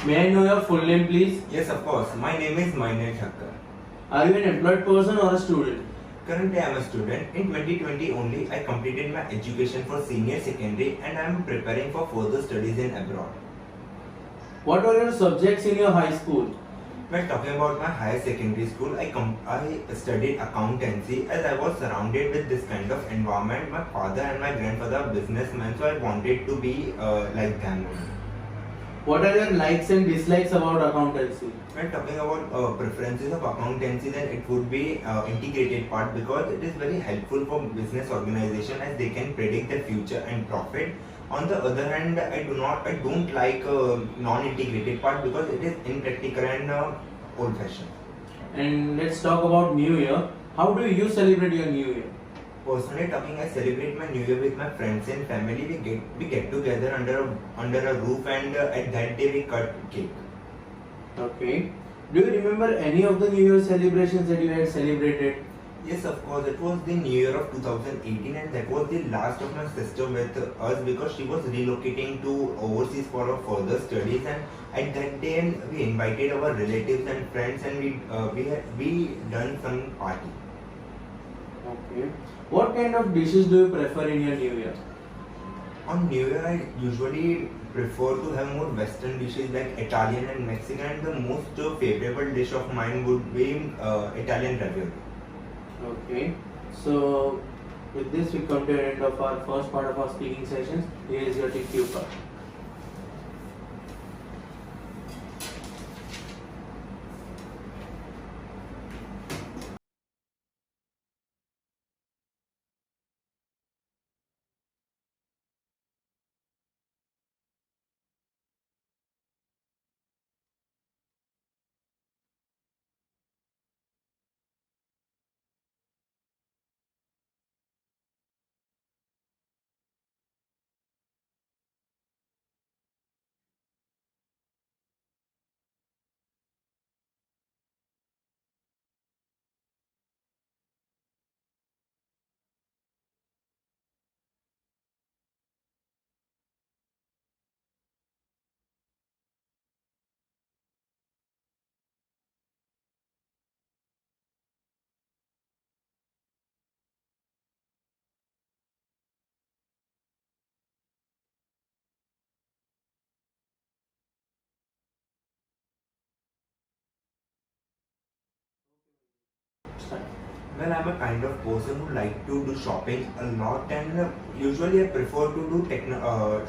May I know your full name, please? Yes, of course. My name is Maine Thakkar. Are you an employed person or a student? Currently, I am a student. In 2020 only, I completed my education for senior secondary and I am preparing for further studies in abroad. What were your subjects in your high school? When talking about my higher secondary school, I studied accountancy as I was surrounded with this kind of environment. My father and my grandfather are businessmen, so I wanted to be like them. What are your likes and dislikes about accountancy? When talking about preferences of accountancy, then it would be integrated part because it is very helpful for business organization as they can predict the future and profit. On the other hand, I don't like non-integrated part because it is impractical and old-fashioned. And let's talk about New Year. How do you celebrate your New Year? Personally talking, I celebrate my New Year with my friends and family. We get together under a roof and at that day we cut cake. Okay. Do you remember any of the New Year celebrations that you had celebrated? Yes, of course. It was the New Year of 2018 and that was the last of my sister with us because she was relocating to overseas for her further studies, and at that day we invited our relatives and friends and we done some party. Okay. What kind of dishes do you prefer in your New Year? On New Year, I usually prefer to have more Western dishes like Italian and Mexican, and the most favorable dish of mine would be Italian ravioli. Okay. So with this we come to the end of our first part of our speaking sessions. Here is your cue card. Start. Well, I'm a kind of person who like to do shopping a lot, and usually I prefer to do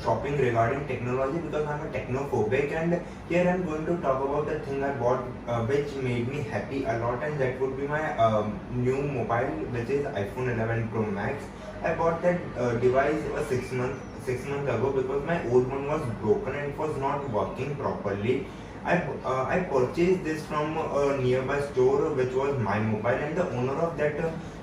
shopping regarding technology because I'm a technophobic. And here I'm going to talk about the thing I bought, which made me happy a lot, and that would be my new mobile, which is iPhone 11 Pro Max. I bought that device 6 months ago because my old one was broken and it was not working properly. I purchased this from a nearby store which was my mobile, and the owner of that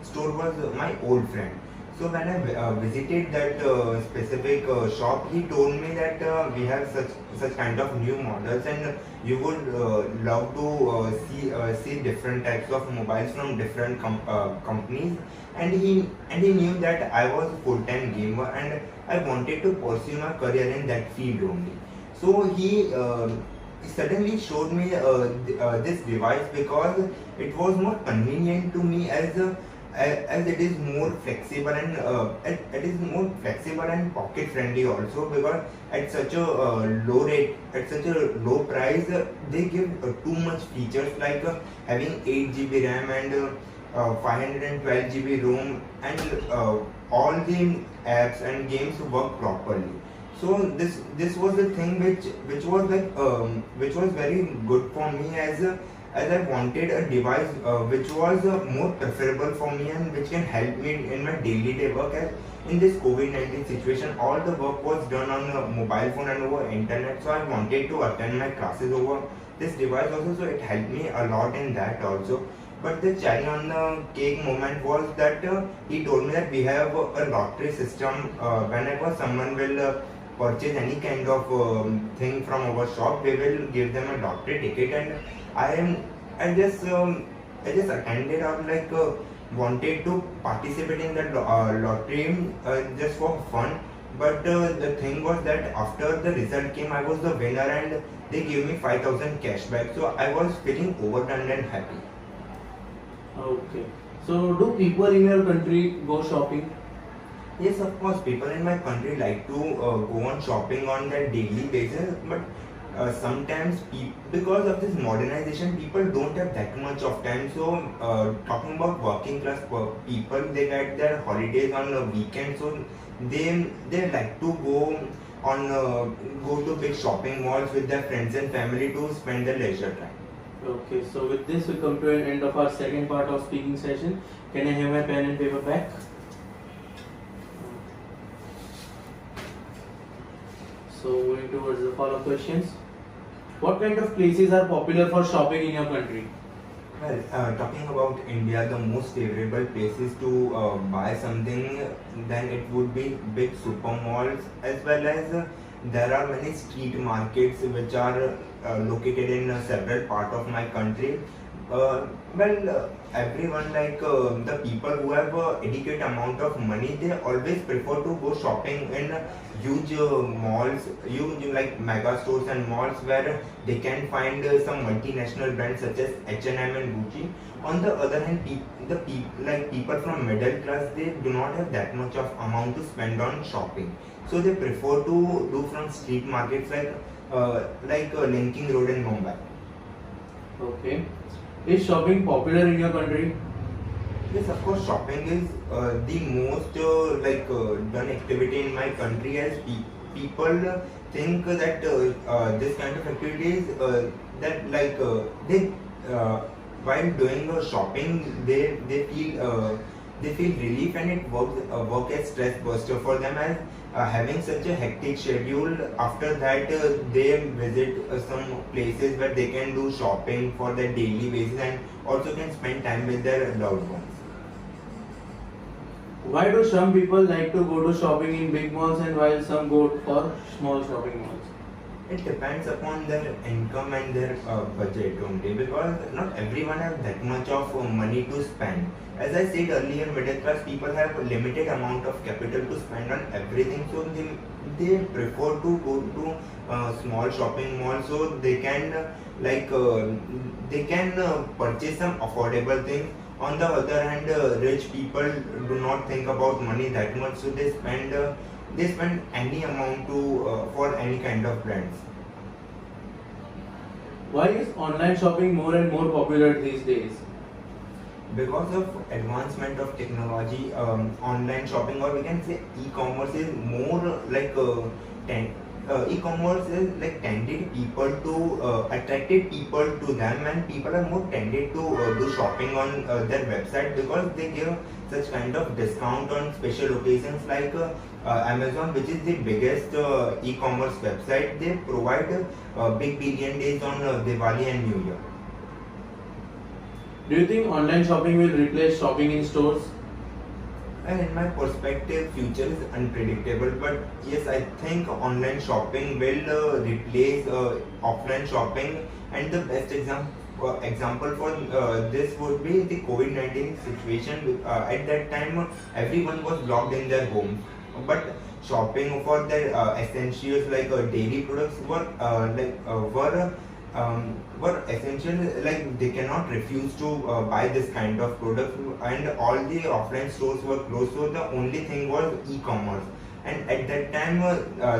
store was my old friend. So when I visited that specific shop, he told me that we have such kind of new models and you would love to see different types of mobiles from different companies. And he knew that I was a full-time gamer and I wanted to pursue my career in that field only. So he suddenly showed me this device because it was more convenient to me as it is more flexible and it is more flexible and pocket friendly also, because at such a low rate, at such a low price, they give too much features like having 8 GB RAM and 512 GB ROM, and all the apps and games work properly. So this was the thing which was like which was very good for me as I wanted a device which was more preferable for me and which can help me in my daily work. As in this COVID-19 situation, all the work was done on a mobile phone and over internet, so I wanted to attend my classes over this device also, so it helped me a lot in that also. But the cherry on the cake moment was that he told me that we have a lottery system. Whenever someone will purchase any kind of thing from our shop, we will give them a lottery ticket, and I just attended or like wanted to participate in that lottery just for fun. But the thing was that after the result came, I was the winner and they gave me 5,000 cashback. So I was feeling overdone and happy. Okay. So do people in your country go shopping? Yes, of course, people in my country like to go on shopping on their daily basis, but sometimes because of this modernization, people don't have that much of time. So, talking about working class people, they get their holidays on a weekend, so they like to go to big shopping malls with their friends and family to spend their leisure time. Okay, so with this we come to an end of our second part of speaking session. Can I have my pen and paper back? So moving towards the follow-up questions. What kind of places are popular for shopping in your country? Well, talking about India, the most favorable places to buy something, then it would be big super malls, as well as there are many street markets which are located in several parts of my country. Everyone like the people who have adequate amount of money, they always prefer to go shopping in huge malls, huge like mega stores and malls where they can find some multinational brands such as H&M and Gucci. On the other hand, people from middle class, they do not have that much of amount to spend on shopping, so they prefer to do from street markets like Linking Road in Mumbai. Okay. Is shopping popular in your country? Yes, of course, shopping is the most done activity in my country, as people think that this kind of activities that they while doing shopping, they feel relief, and it work as stress buster for them, as having such a hectic schedule. After that, they visit some places where they can do shopping for their daily basis and also can spend time with their loved ones. Why do some people like to go to shopping in big malls and while some go for small shopping malls? It depends upon their income and their budget only, because not everyone has that much of money to spend. As I said earlier, middle class people have a limited amount of capital to spend on everything, so they prefer to go to small shopping malls, so they can purchase some affordable things. On the other hand, rich people do not think about money that much, so they spend any amount to for any kind of brands. Why is online shopping more and more popular these days? Because of advancement of technology, online shopping, or we can say e-commerce, is more e-commerce is like tended people to attracted people to them, and people are more tended to do shopping on their website, because they give such kind of discount on special occasions, like Amazon, which is the biggest e-commerce website. They provide big billion days on Diwali and New Year. Do you think online shopping will replace shopping in stores? And in my perspective, future is unpredictable. But yes, I think online shopping will replace offline shopping. And the best example for this would be the COVID-19 situation. At that time, everyone was locked in their homes. But shopping for their essentials like daily products were essential. Like they cannot refuse to buy this kind of product, and all the offline stores were closed, so the only thing was e-commerce. And at that time,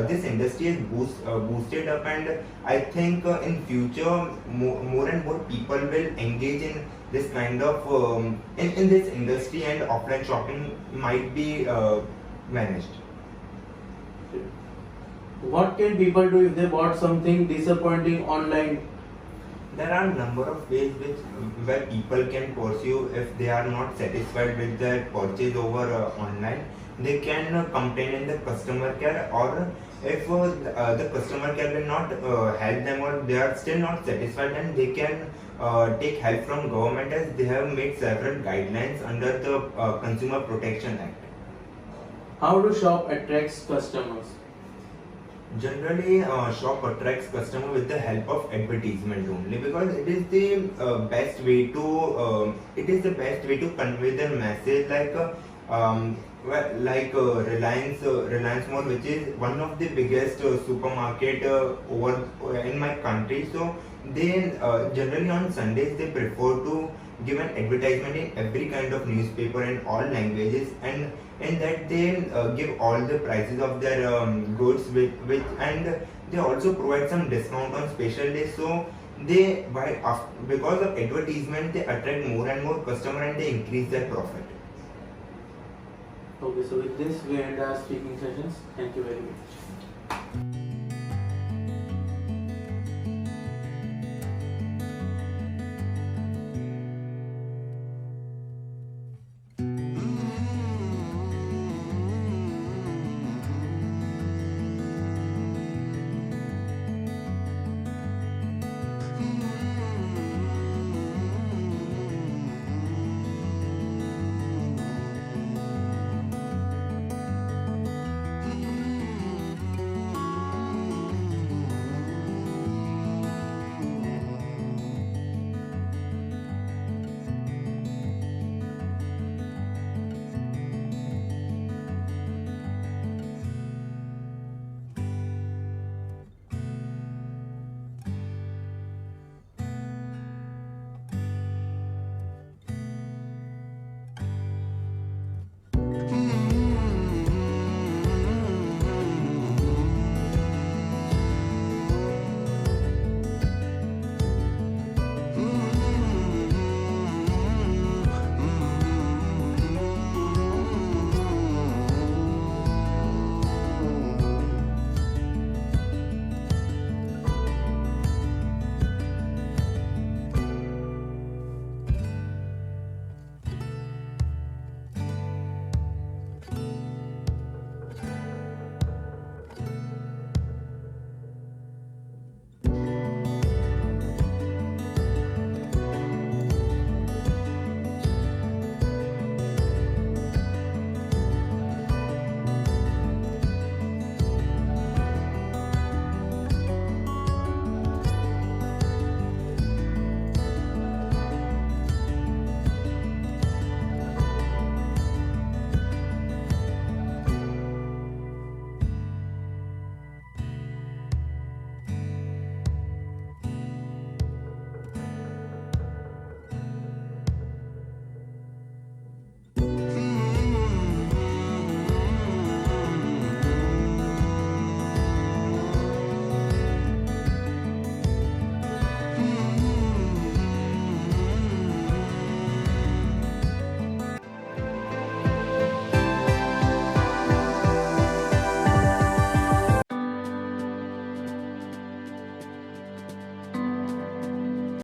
this industry is boosted up, and I think in future more and more people will engage in this kind of in this industry, and offline shopping might be vanished. What can people do if they bought something disappointing online? There are a number of ways where people can pursue if they are not satisfied with their purchase over online. They can complain in the customer care, or if the customer care will not help them, or they are still not satisfied, then they can take help from government, as they have made several guidelines under the Consumer Protection Act. How do shop attracts customers? Generally, shop attracts customer with the help of advertisement only, because it is the best way to convey the message. Like Reliance Mall, which is one of the biggest supermarket over in my country. So they generally on Sundays they prefer to give an advertisement in every kind of newspaper in all languages, and in that they give all the prices of their goods, which and they also provide some discount on special days. So because of advertisement they attract more and more customer and they increase their profit. Okay, so with this we end our speaking sessions. Thank you very much.